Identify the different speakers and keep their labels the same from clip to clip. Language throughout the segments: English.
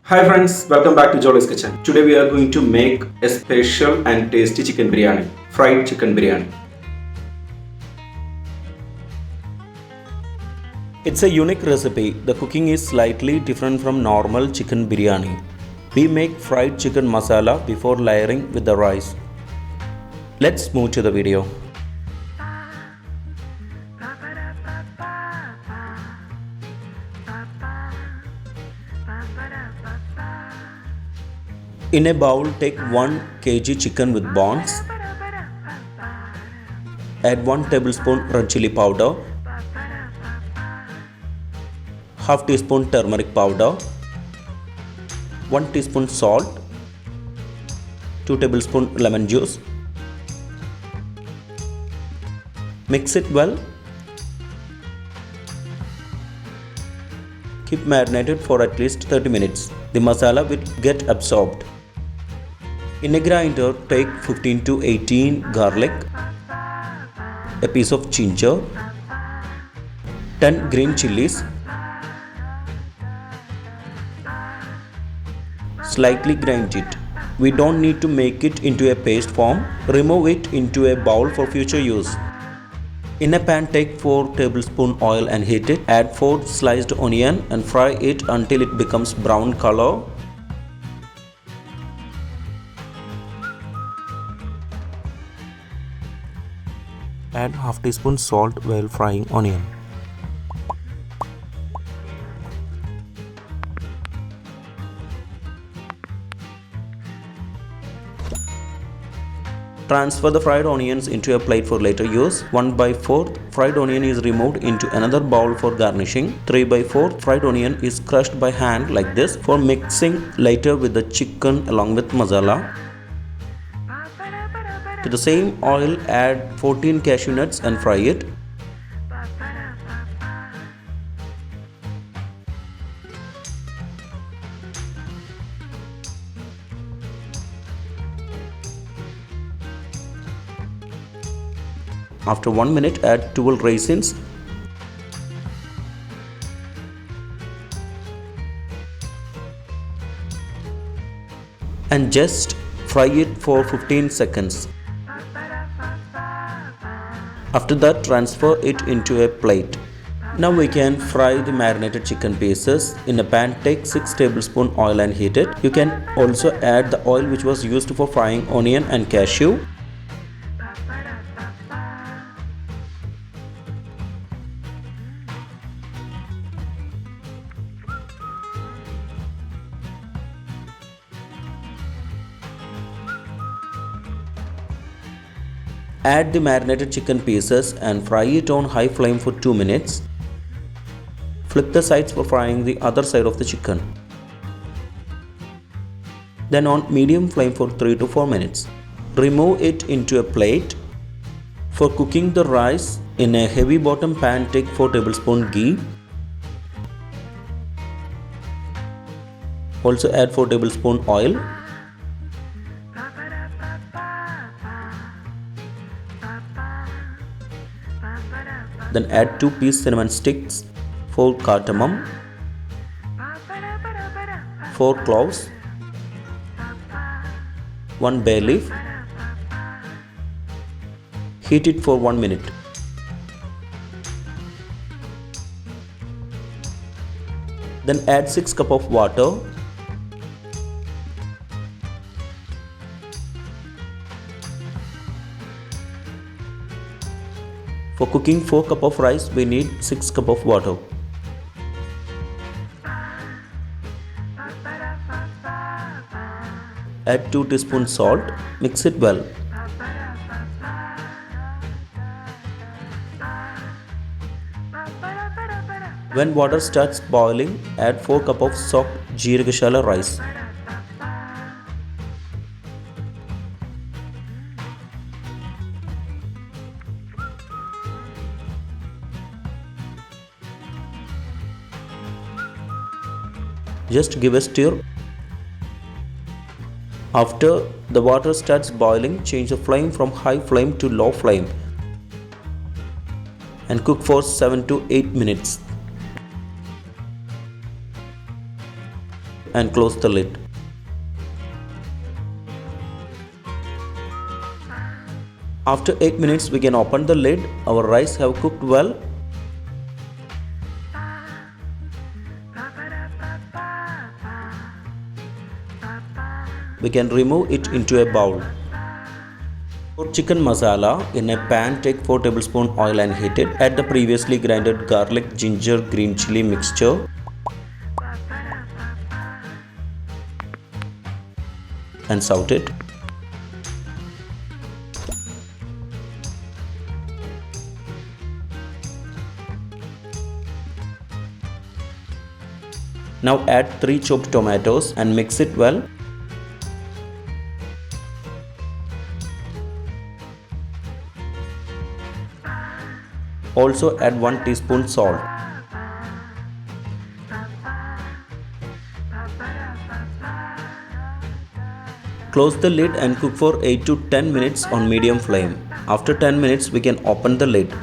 Speaker 1: Hi friends, welcome back to Jolys Kitchen. Today we are going to make a special and tasty chicken biryani, fried chicken biryani.
Speaker 2: It's a unique recipe. The cooking is slightly different from normal chicken biryani. We make fried chicken masala before layering with the rice. Let's move to the video. In a bowl, take 1 kg chicken with bones. Add 1 tablespoon red chili powder, half teaspoon turmeric powder, 1 teaspoon salt, 2 tablespoon lemon juice. Mix it well. Keep marinated for at least 30 minutes. The masala will get absorbed. In a grinder, take 15 to 18 garlic, a piece of ginger, 10 green chilies, slightly grind it. We don't need to make it into a paste form. Remove it into a bowl for future use. In a pan, take 4 tablespoons oil and heat it. Add 4 sliced onion and fry it until it becomes brown color. Add half teaspoon salt while frying onion. Transfer the fried onions into a plate for later use. 1/4 fried onion is removed into another bowl for garnishing. 3/4 fried onion is crushed by hand like this for mixing later with the chicken along with masala. To the same oil, add 14 cashew nuts and fry it. After 1 minute, add 12 raisins. And just fry it for 15 seconds. After that, transfer it into a plate. Now we can fry the marinated chicken pieces. In a pan, take 6 tablespoons oil and heat it. You can also add the oil which was used for frying onion and cashew. Add the marinated chicken pieces and fry it on high flame for 2 minutes. Flip the sides for frying the other side of the chicken. Then on medium flame for 3 to 4 minutes. Remove it into a plate. For cooking the rice, in a heavy bottom pan, take 4 tablespoons ghee. Also add 4 tablespoons oil. Then add 2 pieces cinnamon sticks, 4 cardamom, 4 cloves, 1 bay leaf. Heat it for 1 minute. Then add 6 cups of water. For cooking 4 cups of rice, we need 6 cups of water. Add 2 teaspoons salt. Mix it well. When water starts boiling, add 4 cups of soaked jeeragashala rice. Just give a stir. After the water starts boiling, change the flame from high flame to low flame and cook for 7 to 8 minutes. and close the lid. After 8 minutes we can open the lid. Our rice have cooked well. We can remove it into a bowl. For chicken masala, in a pan take 4 tablespoons oil and heat it. Add the previously grinded garlic, ginger, green chili mixture and saute it. Now add 3 chopped tomatoes and mix it well. Also add 1 teaspoon salt. Close the lid and cook for 8 to 10 minutes on medium flame. After 10 minutes we can open the lid.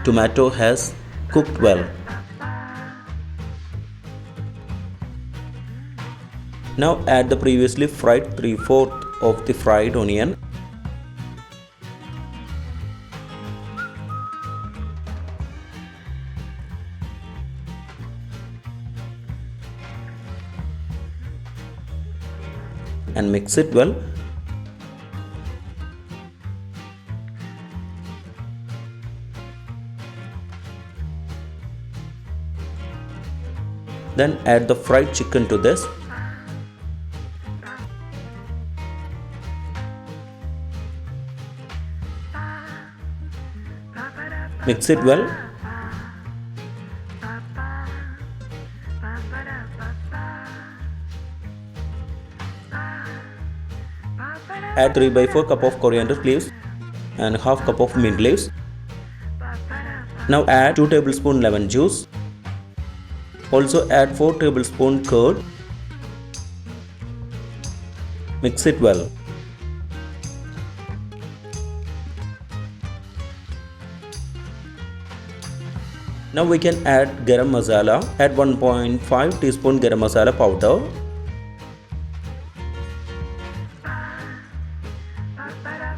Speaker 2: Tomato has cooked well. Now add the previously fried 3/4 of the fried onion. And mix it well. Then add the fried chicken to this. Mix it well. Add 3/4 cup of coriander leaves and half cup of mint leaves. Now add 2 tablespoons lemon juice. Also add 4 tablespoons curd. Mix it well. Now we can add garam masala. Add 1.5 teaspoon garam masala powder.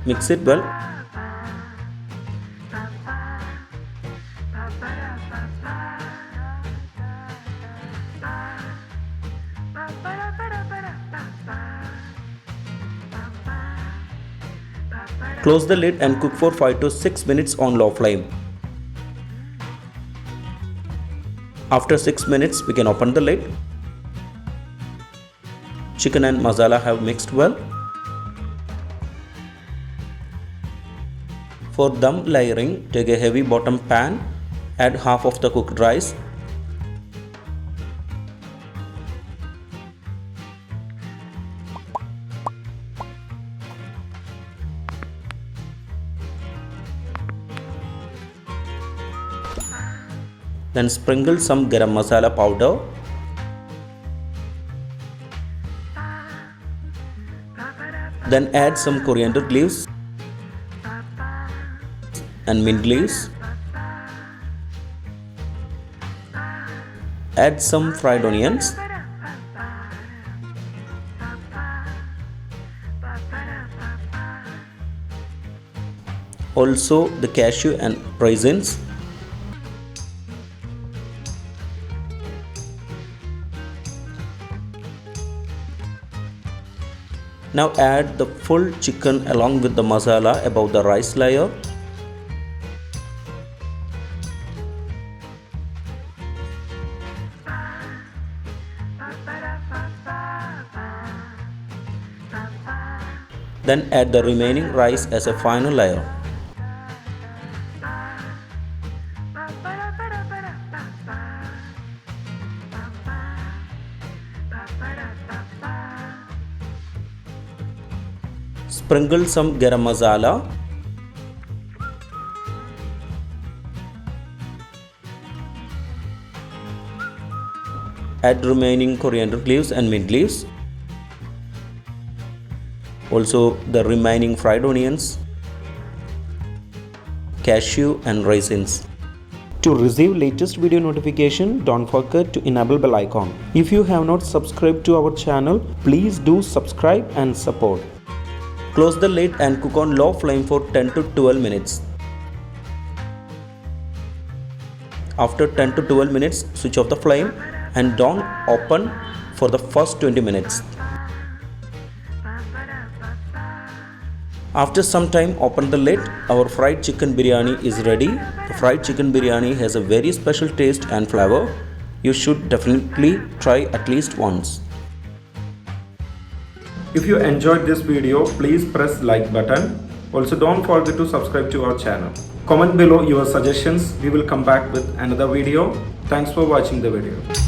Speaker 2: Mix it well. Close the lid and cook for 5 to 6 minutes on low flame. After 6 minutes we can open the lid. Chicken and masala have mixed well. For dum layering, take a heavy bottom pan, add half of the cooked rice. Then sprinkle some garam masala powder. Then add some coriander leaves and mint leaves. Add some fried onions. Also the cashew and raisins. Now add the full chicken along with the masala above the rice layer. Then add the remaining rice as a final layer. Sprinkle some garam masala. Add remaining coriander leaves and mint leaves. Also the remaining fried onions, cashew and raisins. To receive latest video notification, don't forget to enable bell icon. If you have not subscribed to our channel, please do subscribe and support. Close the lid and cook on low flame for 10 to 12 minutes. After 10 to 12 minutes, switch off the flame and don't open for the first 20 minutes. After some time, open the lid. Our fried chicken biryani is ready. The fried chicken biryani has a very special taste and flavor. You should definitely try at least once.
Speaker 1: If you enjoyed this video, please press like button. Also don't forget to subscribe to our channel. Comment below your suggestions. We will come back with another video. Thanks for watching the video.